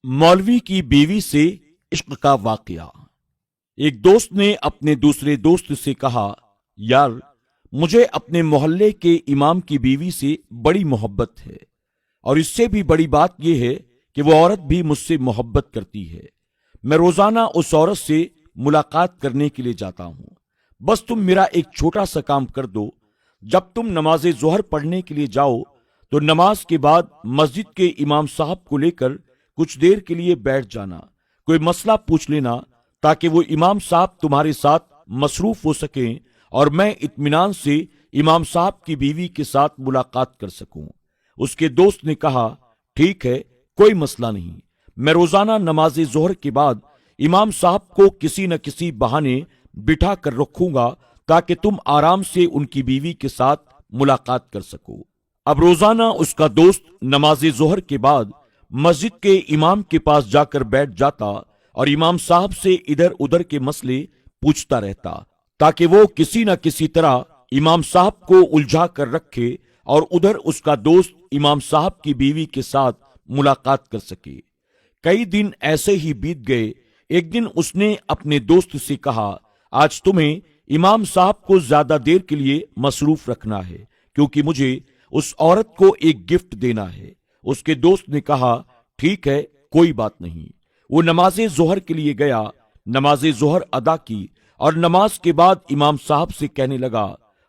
मौलवी की बीवी से इश्क का वाकया। एक दोस्त ने अपने दूसरे दोस्त से कहा, यार मुझे अपने मोहल्ले के इमाम की बीवी से बड़ी मोहब्बत है, और इससे भी बड़ी बात यह है कि वो औरत भी मुझसे मोहब्बत करती है। मैं रोजाना उस औरत से मुलाकात करने के लिए जाता हूं। बस तुम मेरा एक छोटा सा काम कर दो। जब तुम नमाज जोहर पढ़ने के लिए जाओ तो नमाज के बाद मस्जिद के इमाम साहब को लेकर कुछ देर के लिए बैठ जाना। कोई मसला पूछ लेना ताकि वो इमाम साहब तुम्हारे साथ मसरूफ हो सकें और मैं इत्मीनान से इमाम साहब की बीवी के साथ मुलाकात कर सकूं। उसके दोस्त ने कहा, ठीक है, कोई मसला नहीं। मैं रोजाना नमाज जोहर के बाद इमाम साहब को किसी न किसी बहाने बिठा कर रखूंगा ताकि तुम आराम से उनकी बीवी के साथ मुलाकात कर सको। अब रोजाना उसका दोस्त नमाज जोहर के बाद मस्जिद के इमाम के पास जाकर बैठ जाता और इमाम साहब से इधर उधर के मसले पूछता रहता ताकि वो किसी न किसी तरह इमाम साहब को उलझा कर रखे और उधर उसका दोस्त इमाम साहब की बीवी के साथ मुलाकात कर सके। कई दिन ऐसे ही बीत गए। एक दिन उसने अपने दोस्त से कहा, आज तुम्हें इमाम साहब को ज्यादा देर के लिए मसरूफ रखना है क्योंकि मुझे उस औरत को एक गिफ्ट देना है। उसके दोस्त ने कहा, ठीक है, कोई बात नहीं। वो नमाज जोहर के लिए गया, नमाज जोहर अदा की और नमाज के बाद इमाम साहब से कहने लगा,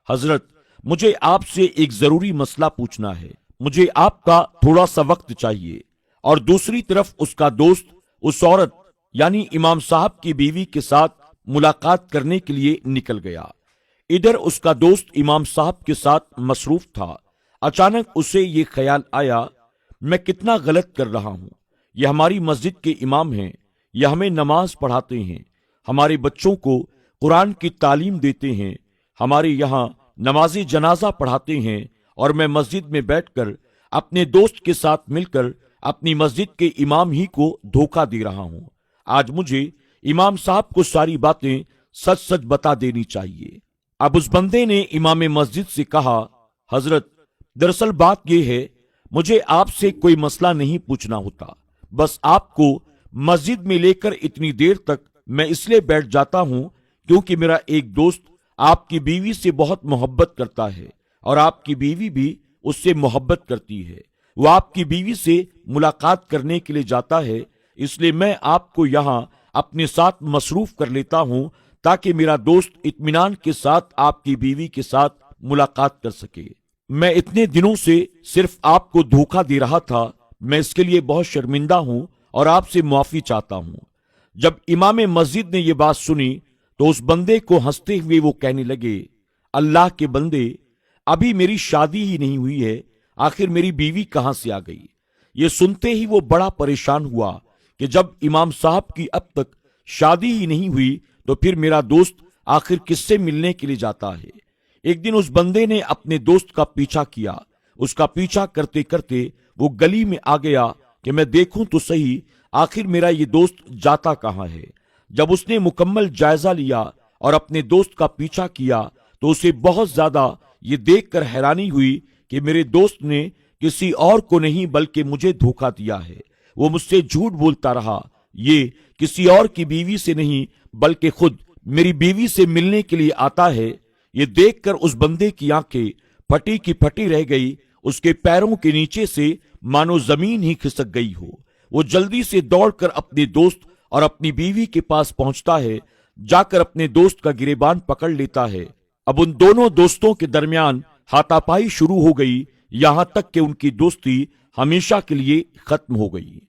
हजरत मुझे आपसे एक जरूरी मसला पूछना है, मुझे आपका थोड़ा सा वक्त चाहिए। और दूसरी तरफ उसका दोस्त उस औरत यानी इमाम साहब की बीवी के साथ मुलाकात करने के लिए निकल गया। इधर उसका दोस्त इमाम साहब के साथ मसरूफ था। अचानक उसे ये ख्याल आया, मैं कितना गलत कर रहा हूं। ये हमारी मस्जिद के इमाम हैं, यह हमें नमाज पढ़ाते हैं, हमारे बच्चों को कुरान की तालीम देते हैं, हमारे यहाँ नमाज जनाजा पढ़ाते हैं, और मैं मस्जिद में बैठकर अपने दोस्त के साथ मिलकर अपनी मस्जिद के इमाम ही को धोखा दे रहा हूं। आज मुझे इमाम साहब को सारी बातें सच सच बता देनी चाहिए। अब उस बंदे ने इमाम मस्जिद से कहा, हजरत दरअसल बात यह है, मुझे आपसे कोई मसला नहीं पूछना होता, बस आपको मस्जिद में लेकर इतनी देर तक मैं इसलिए बैठ जाता हूं क्योंकि मेरा एक दोस्त आपकी बीवी से बहुत मोहब्बत करता है और आपकी बीवी भी उससे मोहब्बत करती है। वो आपकी बीवी से मुलाकात करने के लिए जाता है, इसलिए मैं आपको यहां अपने साथ मसरूफ कर लेता हूं ताकि मेरा दोस्त इत्मीनान के साथ आपकी बीवी के साथ मुलाकात कर सके। मैं इतने दिनों से सिर्फ आपको धोखा दे रहा था, मैं इसके लिए बहुत शर्मिंदा हूं और आपसे मुआफी चाहता हूं। जब इमाम मस्जिद ने यह बात सुनी तो उस बंदे को हंसते हुए वो कहने लगे, अल्लाह के बंदे, अभी मेरी शादी ही नहीं हुई है, आखिर मेरी बीवी कहां से आ गई। ये सुनते ही वो बड़ा परेशान हुआ कि जब इमाम साहब की अब तक शादी ही नहीं हुई तो फिर मेरा दोस्त आखिर किससे मिलने के लिए जाता है। एक दिन उस बंदे ने अपने दोस्त का पीछा किया। उसका पीछा करते करते वो गली में आ गया कि मैं देखूं तो सही आखिर मेरा ये दोस्त जाता कहां है। जब उसने मुकम्मल जायजा लिया और अपने दोस्त का पीछा किया तो उसे बहुत ज्यादा ये देखकर हैरानी हुई कि मेरे दोस्त ने किसी और को नहीं बल्कि मुझे धोखा दिया है। वो मुझसे झूठ बोलता रहा, ये किसी और की बीवी से नहीं बल्कि खुद मेरी बीवी से मिलने के लिए आता है। ये देखकर उस बंदे की आंखें फटी की फटी रह गई। उसके पैरों के नीचे से मानो जमीन ही खिसक गई हो। वो जल्दी से दौड़कर अपने दोस्त और अपनी बीवी के पास पहुंचता है, जाकर अपने दोस्त का गिरेबान पकड़ लेता है। अब उन दोनों दोस्तों के दरमियान हाथापाई शुरू हो गई, यहां तक कि उनकी दोस्ती हमेशा के लिए खत्म हो गई।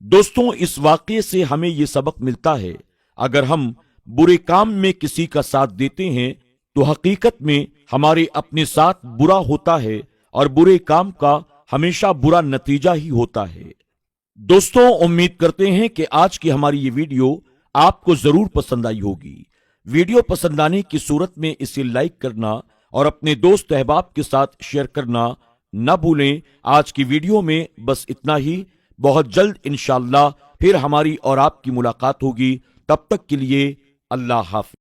दोस्तों, इस वाकये से हमें यह सबक मिलता है, अगर हम बुरे काम में किसी का साथ देते हैं तो हकीकत में हमारे अपने साथ बुरा होता है और बुरे काम का हमेशा बुरा नतीजा ही होता है। दोस्तों, उम्मीद करते हैं कि आज की हमारी ये वीडियो आपको जरूर पसंद आई होगी। वीडियो पसंद आने की सूरत में इसे लाइक करना और अपने दोस्त अहबाब के साथ शेयर करना न भूलें। आज की वीडियो में बस इतना ही। बहुत जल्द इंशाअल्लाह फिर हमारी और आपकी मुलाकात होगी। तब तक के लिए अल्लाह हाफ़िज़।